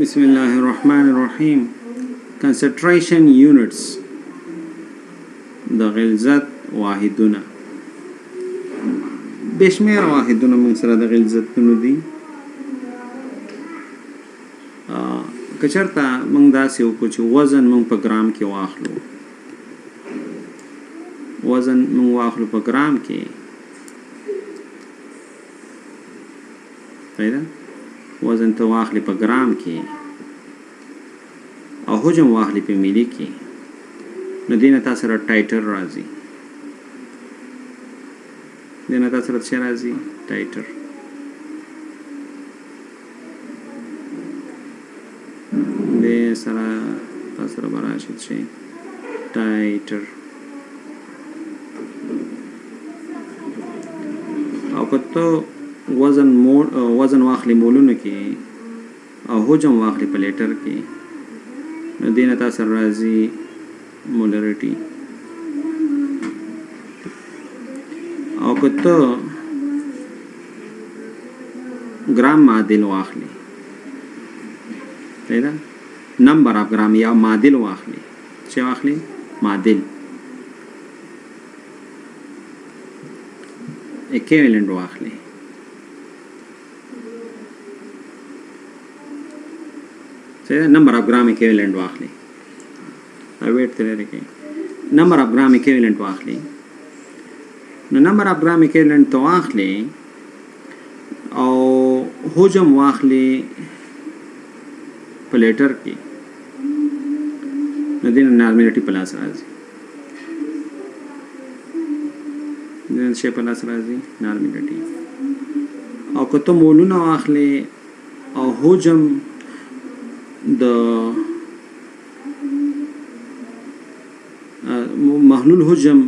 बिस्मिल्लाहिर्रहमानिर्रहीम concentration units د غلظت واحدونه بشمیر واحدونه موږ سره د غلظتونو دي کچرته موږ داسې وکړو چې وزن موږ په ګرام کې واخلو په ګرام کې پیدا وزن ته واخلي په ګرام کې او حجم واخلي په ملي کې نو دینه تاسو سره ټایټر راځي ټایټر به سره تاسو سره براشد شي ټایټر او کته وزن واخلي مولونه کې او حجم واخلي په لیټر کې نو دینه تاسو راځي molarity او کته ګرام معادل واخلي پیدا نمبر اف ګرام یا معادل واخلي چې واخلي معادل equivalent واخلي number of gram equivalent واخلي ویټ تل لري number of gram equivalent واخلي نو number of gram equivalent تو واخلي او حجم واخلي په لیټر کې نو دین نارمالټي پلاس راځي نارمالټي او کته مولونه واخلي او حجم د محلول حجم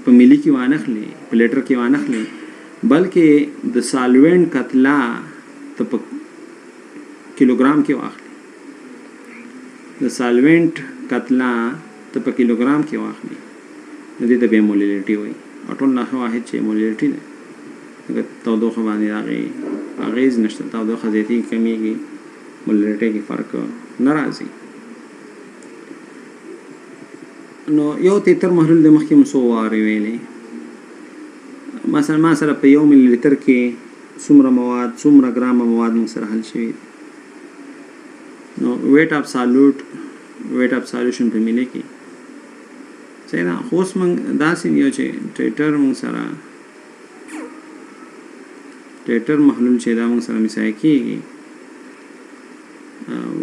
په ملي کې وانخلي په لیټر کې وانخلي بلکې د سالوینټ کتلا ته په کیلوګرام کې واخلي د دې د به مولریټي وي اټول نه واحد چې مولریټي ده اگر تودوخه باندې اغیز نشته تودوخه زیاتی کمیږي مولریټي کې فرق ناراضي نو یو تیتر محلول د مخکې مسواري ویلې مثلا ما سره په 1 ملي لیټر کې څومره ګرام مواد موږ سره حل شوی نو weight of solution په ملي کې څنګه خوش موږ داسې یو چې ټیټر موږ سره ټیټر محلول چې دا موږ سره مثال کېږي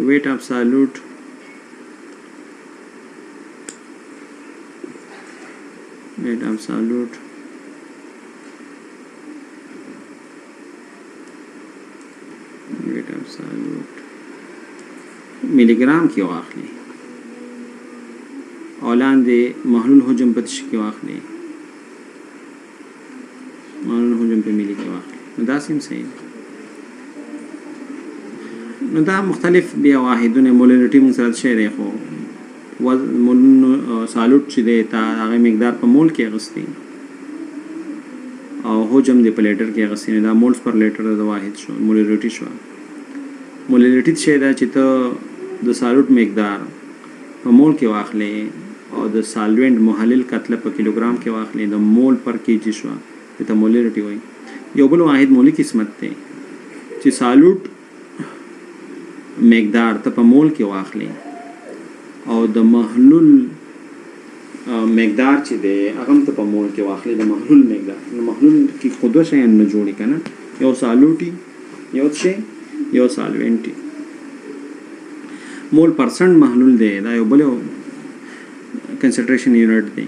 weight of solute ملیګرام کې واخلي اولاندې محلول حجم په تش کې واخلي محلول حجم په ملي کې واخلي نو دا سیم صحیح نو دا مختلف بیا واحدونه مولریټي موږ سره شی دی خو سالوټ چې دی تا هغه مقدار په مول کې اغستی او حجم دی په لیټر کې اغستی دا مولز پر لیټر د واحد شو مولریټي شی دا چې ته د سالوټ مقدار په مول کې واخلې او د سالوینټ محلل کتله په کیلوګرام کې واخلې د مول پر کیجی شو ته مولریټي وایي یو بل واحد مولی قسمت دی چې سالوټ مقدار ته په مول کې واخلې او د محلول مقدار چې دی هغه ته په مول کې واخلې د محلول مقدار نو محلول کې خود شي نه جوړی کنه یو سالوټي یو سالوینټي مول پرسنټ محلول دی دا یو بل کنسنټریشن یونټ دی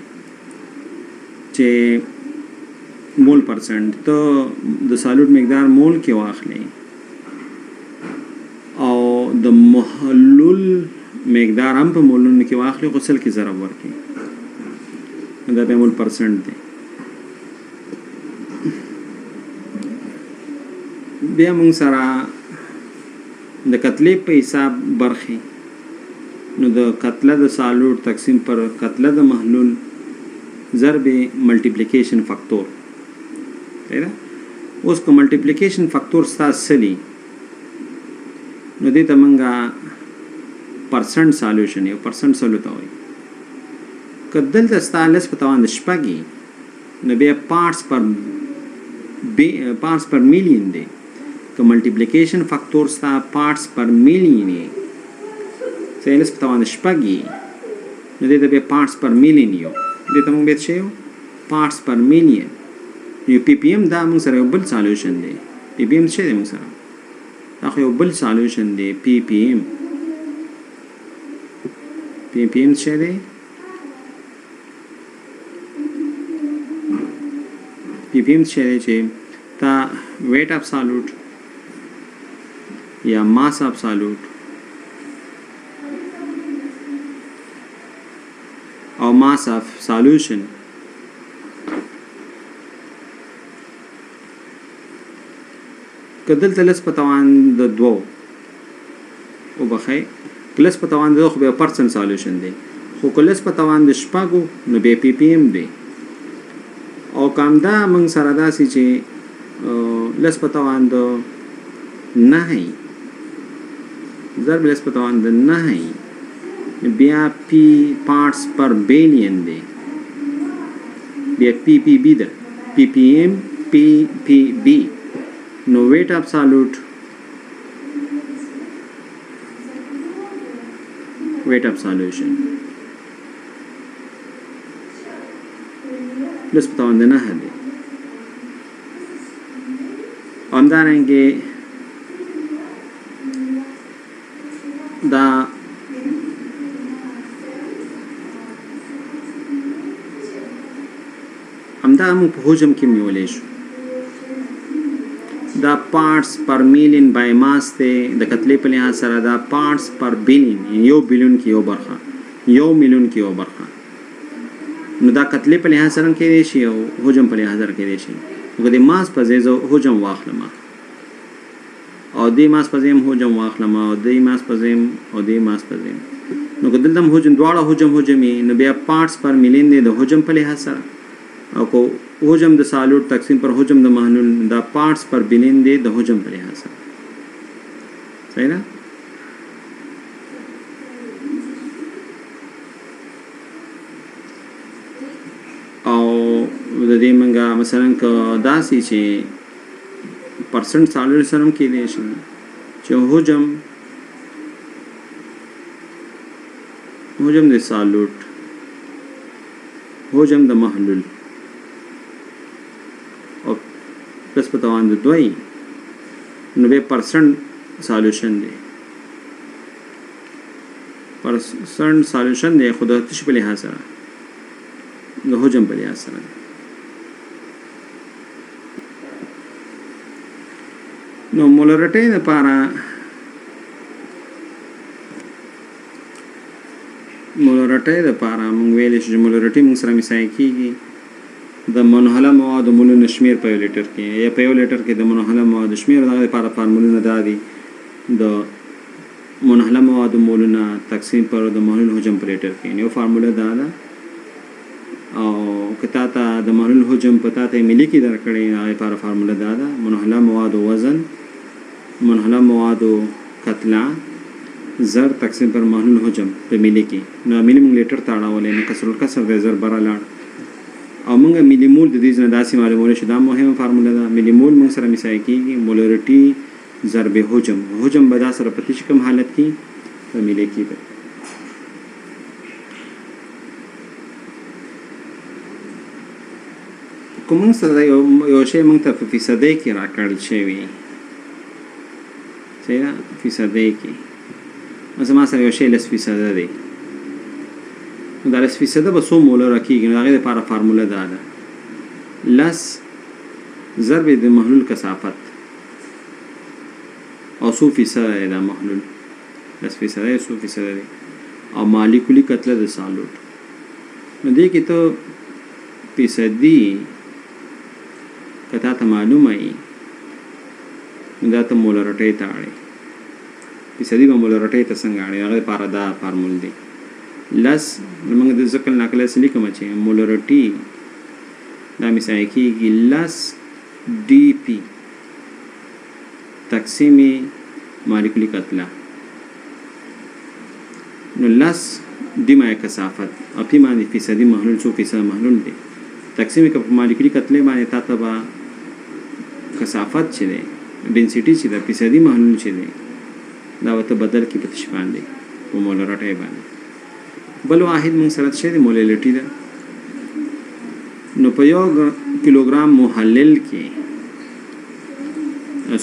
چې مول پرسنټ ته د سالوټ مقدار مول کې واخلې او د محلول مقدار هم په مولونو کې واخلي غسل کې ضرب ورکړي دا به مول پرسنټ دی بیا موږ سره د کتلې په حساب برخي نو د کتله د سالوټ تقسیم پر کتله د محلول ضرب ملټیپلیکیشن فاکتور اوس کو ملټیپلیکیشن فاکتور ستا سلی نو دې ته مونږه پرسنټ سالوشن یو پرسنټ سولو ته وایي. که دلته ستا لس په توان د شپږ نو بیا پارټس پر میلیون دی. که ملټیپلیکیشن فاکتور ستا پارټس پر میلیون یې څه لس په توان د شپږ نو دې ته بیا پارټس پر میلیون یو دې ته مونږ بیا څه یو پارټس پر میلیون. یو پی پی ایم دا مونږ سره یو بل سالوشن دی. پی پی ایم څه دی مونږ سره دا خو یو بل سالوشن دی. پی پی ایم څه دی؟ پی پی ایم څه دی چې تا ویټ اف سالوټ یا ماس اف سالوټ او ماس اف سالوشن که دلته لس په توان د دوو وبخئ لس په توان د دوه خو بیا پرسنټ سالوشن دی. خو که لس په توان د شپږو نو بیا پی پی ایم دی. او کامدا موږ سره داسې چې لس په توان د نهی ضرب لس په توان د نهی بیا پی پارټس پر بیلین دی. بیا پی پی بی ده پی پی ایم پی پی بی نو ویټ اف سالوټ weight of solution لس په توان د نهه دی. همدارنګې دا همدا موږ په حجم کې نیولی شو. دا پارټس پر میلیون بای ماس دی. د کتلې په لحاظ سره دا پارټس پر بلیون یو بلیون کې یو برخه یو میلیون کې یو برخه نو دا کتلې په لحاظ سره کېدی شي او حجم په لحاظ سره کېدی شي. نو د ماس په ځای زه حجم واخلم او دې ماس په ځای حجم واخلم او دې ماس په ځای او دې ماس په ځای نو که دلته حجم دواړه حجم نو بیا پارټس پر میلیون دی د حجم په لحاظ سره او کو حجم د سالوټ تقسیم پر حجم د محلول دا پارټس پر بلیون دی د حجم په لحاظ سره. صحیح ده؟ او د دې منګه مثلا که داسې چې پرسنټ سالوټ سره هم کېدی شي چې حجم د سالوټ حجم د محلول او پلس په توان د دوی نو بیا پرسنټ سالوشن دی. پرسنټ سالوشن دی خو د تش په لحاظ سره د حجم په لحاظ سره. نو مولرټۍ دپاره موږ ویلی شو چې مولرټۍ موږ سره مسایه کېږي د منحله موادو مولونه شمیر په یو لیټر کې یا په یو لیټر کې د منحله موادو شمیر دغه لپاره فارمولونه دا دي د منحله موادو مولونه تقسیم پر د محلول حجم په لیټر کې یو فارموله دا ده. او که تا ته د محلول حجم په تا ته ملي کې درکړی هغې لپاره فارموله دا ده منحله موادو وزن منحله موادو کتله زر تقسیم پر محلول حجم په ملي کې نو ملي موږ لیټر ته اړولی نو کسر الکسر دی زر بره لاړ او موږ ملي مول د دې نه داسې معلومولی شو دا مهمه فارموله ده. ملي مول موږ سره مسایه کېږي مولرټي ضرب حجم به دا سره په تش کوم حالت کې په ملي کې ده. که موږ سره یو شی موږ ته په فیصدۍ کې راکړل شوي صحیح ده فیصدۍ کې مثلا ما سره یو شی 10% دی نو دا 10% به څو مولره کېږي نو د هغې دپاره فارموله دا ده 10 ضرب د محلول کثافت او څو فیصده دی دا محلول 10% دی څو فیصده دی او مالیکولي کتله د سالوټ نو دې کې ته فیصدي که تا ته معلومه وي نو دا ته مولرټۍ ته اړې فیصدي به مولرټۍ ته څنګه اړې هغې دپاره دا فارمول دی لس موږ د ذکر ناقله څه لیکم چې مولرټي دا مسایه کېږي لس ډي پي تقسیم مالیکولی کتله نو لس دیمه کثافت او پی باندې فیصدي محلول څو فیصد محلول دی تقسیم که په مالیکولی کتله باندې تا ته به کثافت چې دی ډینسټي چې ده فیصدي محلول چې دی دا ورته بدل کې په تش باندې په مولرټۍ باندې بل واحد موږ سره څه دی مولریټي ده نو په یو کیلوګرام محلل کې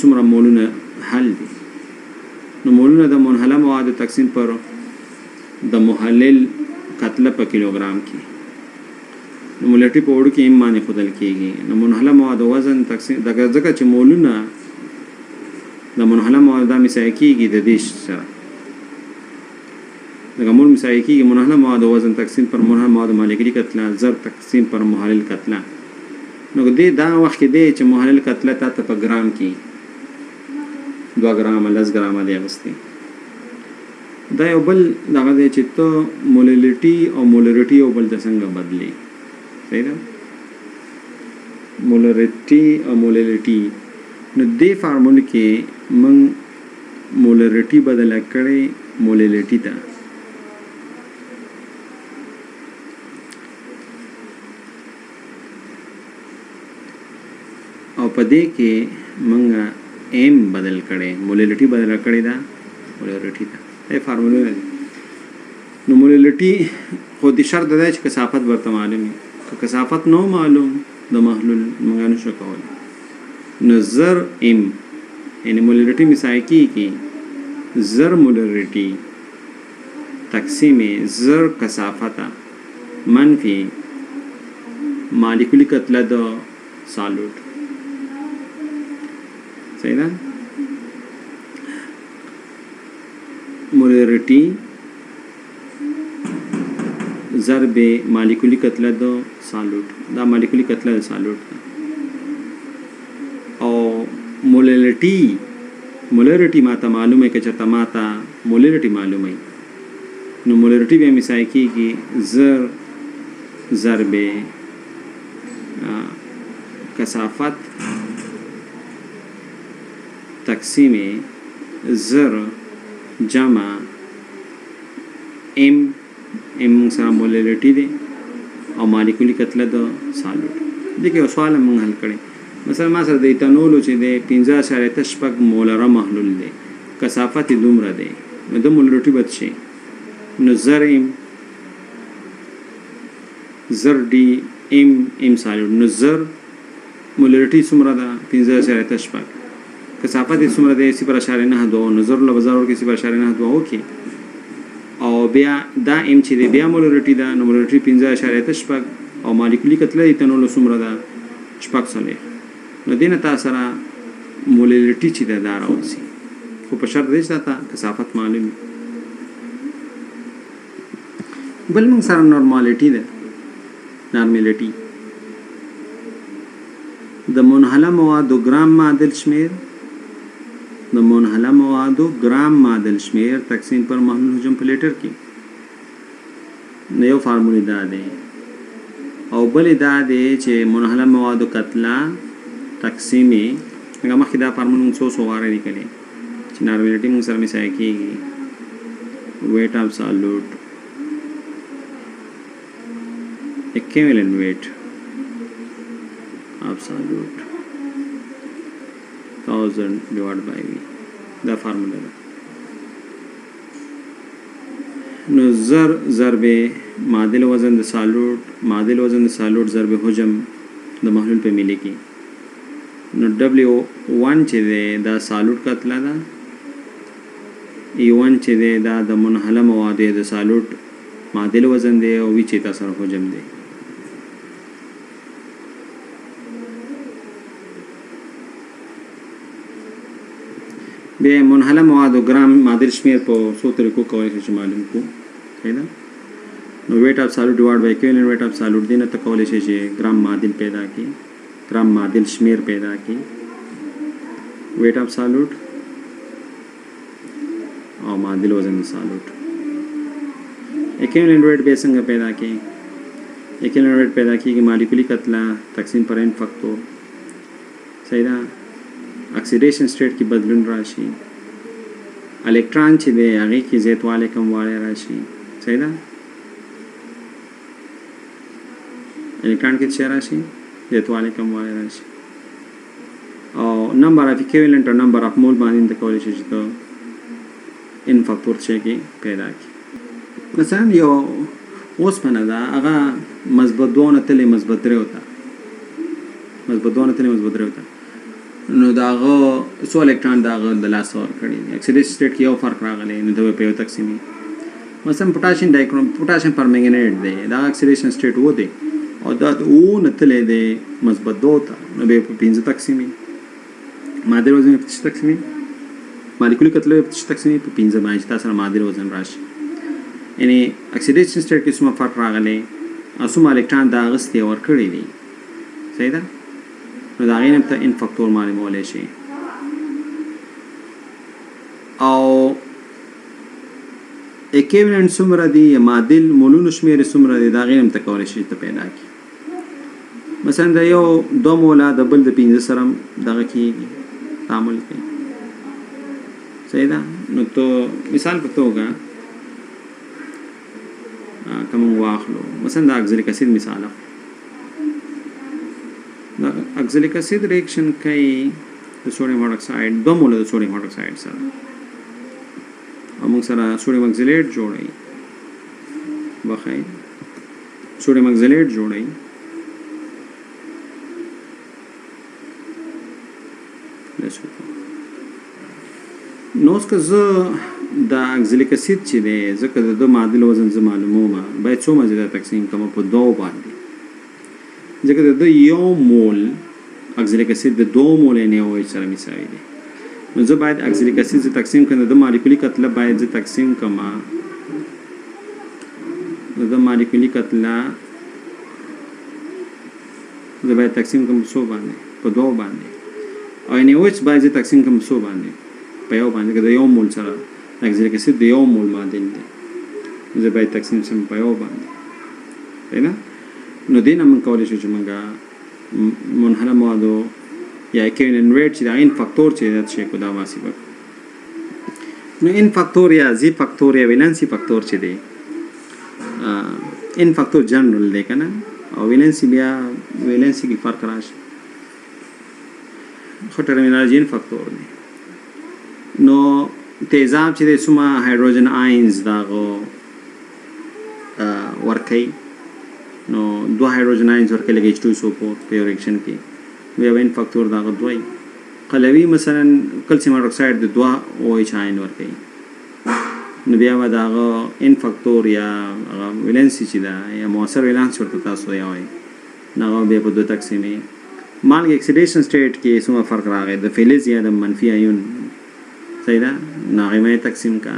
څومره مولونه حل دي نو مولونه د منحله موادو تقسیم پر د محلل کتله په کیلوګرام کې نو مولریټي په وړو کې هم باندې خودل کېږي نو منحله موادو وزن تقسیم دغه ځکه چې مولونه د منحله موادو د مساوي کېږي د دې سره دغه مول مساوي کېږي منحله موادو وزن تقسیم پر منحله موادو مالیکولي کتله ضرب تقسیم پر محلل کتله نو دې دا وخت کې دی چې محلل کتله تا ته په ګرام کې 2 ګرام 10 ګرام دی اغستې دا یو بل دغه دی چې ته مولریټي او مولریټي یو بل د څنګه بدلی صحیح ده مولریټي او مولریټي نو دې فارمول کې من مولریټي بدل کړي مولریټي ته او په دې کې منګه ایم بدل کړي مولریټي بدل کړي دا مولریټي ته ای فارموله ده نو مولریټي خو د شرط ده چې کثافت ورته معلومي که کثافت نو معلوم د محلول موږ نشو کولای نو زر ام یعنی مولریټي مساوي کیږي زر مولریټي تقسیم زر کثافت منفي مالیکولی کتله د سالوټ صحیح ده مولریټي ضرب مالیکولی کتله د سالوټ دا مالیکولی کتله د سالوټ او مولریټي ماته معلومه که چېرته ماته مولریټي معلومه نو مولریټي بیا مساوي کېږي زر ضرب کثافت تقسیم زر جمع ام سره مولریټي دی او مالیکولی کتله د سالوټ دغه یو سوال موږ حل کړی مثلا ما سره د ایتانولو چې د 15.8 مولره محلول دی کثافت دومره دی نو د مولریټي بد شي نو زر ډي ام سالوټ نو زر مولریټي څومره ده 15.8 کثافت یې څومره دی 0.92 نظر له بازار کې 0.92 وکي او بیا دا ام چې دی بیا مولریټي ده نو مولریټي 15.8 او مالیکولی کتله ایتانول څومره ده 6 نو دینه تاسو سره مولریټي چې ده دا راوځي خو په شرط دی چې تا کثافت معلومي بل موږ سره نورمالټي ده نورمالټي د منحله موادو ګرام معادل شمیر د منحله موادو ګرام معادل شمیر تقسیم پر محلول حجم په لیټر کې نو یو فارموله دا دی او بل دا دی چې منحله موادو کتله تقسیم هغه مخکې دا فارموله موږ څو واره لیکلې چې نورمالټي موږ سره مساوي کېږي weight of solute equivalent weight of solute 1000 divided by V دا فارموله ده نو ضرب معادل وزن د سالوټ ضرب حجم د محلول په ملي کې نو W1 چې ده دا سالوټ کتله ده E1 چې ده دا د منحله موادو د سالوټ معادل وزن دی او وی چې تاسو حجم دی به منحله موادو ګرام معادل شمیر په څو طریقو کولای شي معلوم کو ہے نا نو weight of solute divided by equivalent weight of solute دینه ته کولای شي چې ګرام معادل پیدا کی ګرام معادل شمیر پیدا کی weight of solute او معادل وزن solute equivalent weight به څنګه پیدا کی equivalent weight پیدا کیږي مالیکولی کتله تقسیم پر n فاکتور صحیح ده اکسیډیشن سټیټ کې بدلون راشي الکترون چې دی هغې کې زیاتوالی کموالی راشي صحیح ده الکترون کې څه راشي زیاتوالی کموالی راشي او نمبر اف اکویولنٹ او نمبر اف مول باندې د کولی شي چې ته ان فاکتور چې کې پیدا کړي مثلا یو اوسپنه ده هغه مثبت 2 نه تلې مثبت 3 وته مثبت 2 نه تلې مثبت 3 وته نو دا هغه څو الکترون دا هغه د لاس ورکړي اکسیډیشن سټیټ کې یو فرق راغلی نو دوی په یو تقسیمي مثلا پوتاشیم ډایکروم پوتاشیم پرمنګنیټ دی دا اکسیډیشن سټیټ و دی او دا و نه تلې دی مثبت 2 ته نو به په 15 تقسیمي ماده وزن په 15 تقسیمي مالیکولي کتله په 15 تقسیمي په 15 باندې تاسو ماده وزن راشي یعنی اکسیډیشن سټیټ کې څومره فرق راغلی او څومره الکترون دا غستې ورکړي دي صحیح ده نو دا غینم ته ان فاکتور معلومولی شي او اکویولنٹ څومره دي یا معادل مولونو شمیر څومره دي دا غینم ته کولی شي ته پیدا کړي مثلا د یو 2 مولا د بل د 15 سره دغه کېږي تعامل کوي صحیح ده نو ته مثال په توګه کوم واخلو مثلا د اکزلیک اسید مثال د اکزلیک اسید ریاکشن کوي د سوډیم هایدروکساید 2 مولا د سوډیم هایدروکساید سره او موږ سره سوډیم اکزلیټ جوړوي بخای سوډیم اکزلیټ جوړوي نو څنګه زه د اکزلیک اسید چې دی ځکه د معادل وزن زه معلوموم باید څو مزیدار تقسیم کوم په 2 باندې ځکه د یو مول اکزلیک اسید د 2 مول نه وای سره مساوي دی نو زه باید اکزلیک اسید زه تقسیم کړم د مالیکولي کتله باید زه تقسیم کړم د مالیکولي کتله زه باید تقسیم کړم په 100 باندې په 2 باندې او نه وچ باید زه تقسیم کړم په 100 باندې په یو باندې د یو مول سره اکزلیک اسید د یو مول معادل دی زه باید تقسیم سم په یو باندې نه نو دینه من کولی شو چې موږ منحله موادو یا اکویولنٹ ریټ چې دا ان فاکتور چې دا شی کو دا واسطه نو ان فاکتور یا زی فاکتور یا ویلنسی فاکتور چې دی ان فاکتور جنرال دی کنه او ویلنسی بیا ویلنسی کې فرق راشي خو ټرمینالوژي ان فاکتور دی نو تیزاب چې د سوما هایدروجن آینز دا غو ورکي نو 2 هایدروجن آینز ورکي لګي H2SO4 په ریاکشن کې بیا وین فاکتور دا غو دوی قلوي مثلا کلسیم هایدروکساید د 2 OH آین ورکي نو بیا دا غو ان فاکتور یا ویلنسی چې دا یا موثر ویلنس ورته تاسو یا وای نو بیا په 2 تقسیمي مالګ اکسیډیشن سټیټ کې څومره فرق راغی د فلز یا د منفي ایون صحیح ده ناغمه تقسیم کا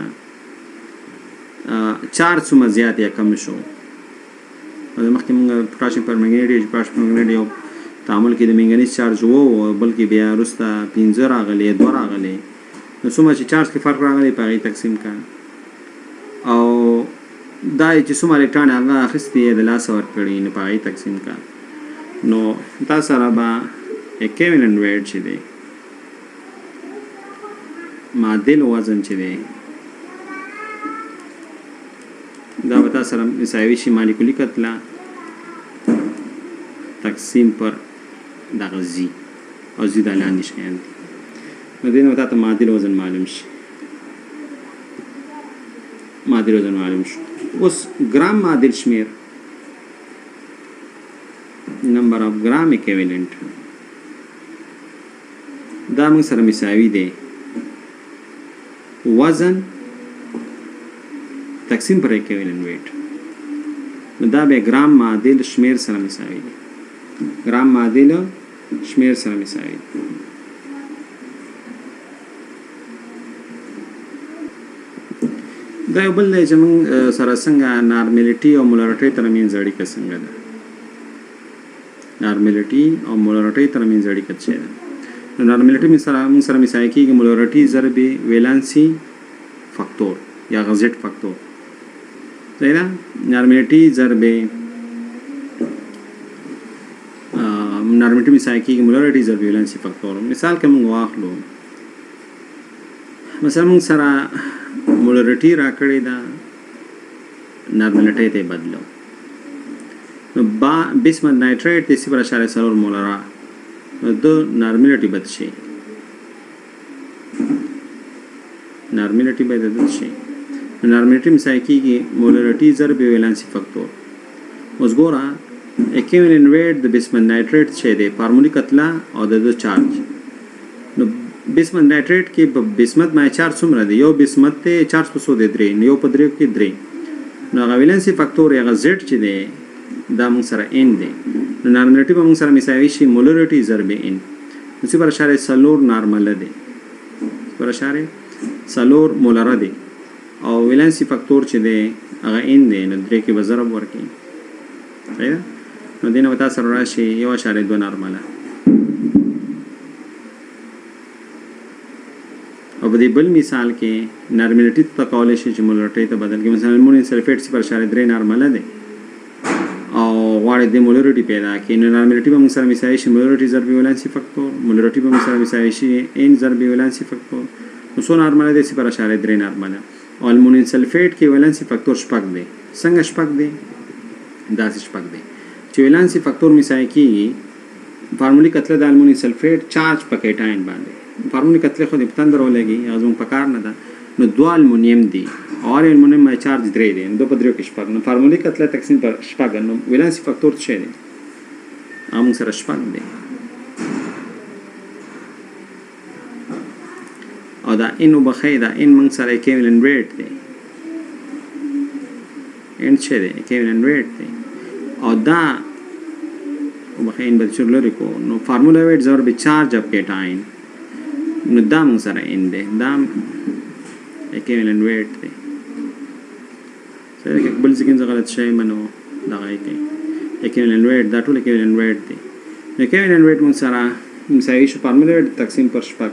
4 څومره زیات یا کم شو مخکې موږ پوتاشیم پرمنګنیټ پوتاشیم پرمنګنیټ یو تعامل کې د منګنیز چارج وو بلکې بیا وروسته 15 راغلی 2 راغلی نو څومره چې چارج کې فرق راغلی په هغې تقسیم کا او دا چې څومره الکترون هغه اخیستي د لاسه ورکړي نو په هغې تقسیم کا نو تا سره به اکویولنٹ ریټ چې دی معادل وزن چې دی دا به تاسو سره مساوي شي مالیکولي کتله تقسیم پر دغه زی او زی د لاندې شیان دي نو دې نو تاسو معادل وزن معلوم شي معادل وزن معلوم شو اوس ګرام معادل شمیر نمبر اف ګرام اکویولنٹ دا موږ سره مساوي دی وزن تقسیم پر اکویولنٹ ویټ نو دا به ګرام معادل شمیر سره مساوي دی ګرام معادل شمیر سره مساوي دی دا یو بل دی چې موږ سره څنګه نارملیټي او مولارټي ترمنځ اړیکه څنګه ده نارملیټي او مولارټي ترمنځ اړیکه څه ده نو نارملیټي موږ سره مساوي کېږي مولارټي ضرب ویلانسي فاکتور یا غزیټ فاکتور صحیح ده نارملیټي ضرب نارملیټي مساوي کېږي مولارټي ضرب ویلانسي فاکتور مثال کې موږ واخلو مثلا موږ سره مولرټي راکړې ده نارملټۍ ته بدلو نو بسمت نایټریټ د 0.4 مولره نو د نارملټي بد شي نارملټي بد شي نارملټي مثال کېږي مولرټي ضرب ویلانسي فاکتور اوس ګوره اکیومولینټ ریټ د بسمت نایټریټ چې دی فارمولي کتله او د چارج نو بسمت نایټریټ کې بسمت مای چارج څومره دی یو بسمت ته 400 دی درې یو په درې کې درې نو هغه ویلانسي فاکتور هغه زد چې دی دا موږ سره ان دی نو نارملټي به موږ سره مساوي شي مولرټي ضرب ان نو 0.4 نارمل دی 0.4 مولره دی او ویلانسي فاکتور چې دی هغه ان دی نو درې کې به ضرب ورکړي صحیح ده نو دینه وتا سره راشي 1.2 نارمله او په دې بل مثال کې نارملټي ته کولای شي چې مولرټي ته بدل کې مثلا المونیم سلفیټ 0.3 نارمله ده او غواړي د مولرټي پیدا کړي نو نارملټي به موږ سره مساوي شي مولرټي ضرب ویلانسي فاکتور مولرټي به موږ سره مساوي شي ان ضرب ویلانسي فاکتور نو څو نارمله ده 0.3 نارمله او المونیم سلفیټ کې ویلانسي فاکتور شپږ دی څنګه شپږ دی داسې شپږ دی چې ویلانسي فاکتور مساوي کېږي فارمولي کتله د المونیم سلفیټ چارج په کیټاین باندې فارمولي کتله خو دې پتن درولېږي هغه زموږ په کار نه ده نو دوه المونیم دي اور المونیم مای چارج درې دی دو په درې کې شپږ نو فارمولي کتله تقسیم پر شپږ نو ویلانسي فاکتور څه دی موږ سره شپږ دی او دا ان وبخې دا ان موږ سره اکیومولینټ ریټ دی ان څه دی اکیومولینټ ریټ دی او دا وبخې ان بل چور لري کو نو فارمولا ویټ ضرب چارج اپ کیټاین نو دا موږ سره ان دی دا اکیومولینټ ریټ دی سره کې بل څه کې غلط شي منو دا غي کې اکیومولینټ ریټ دا ټول اکیومولینټ ریټ دی اکیومولینټ ریټ موږ سره مساوي شو فارمولا ویټ تقسیم پر شپږ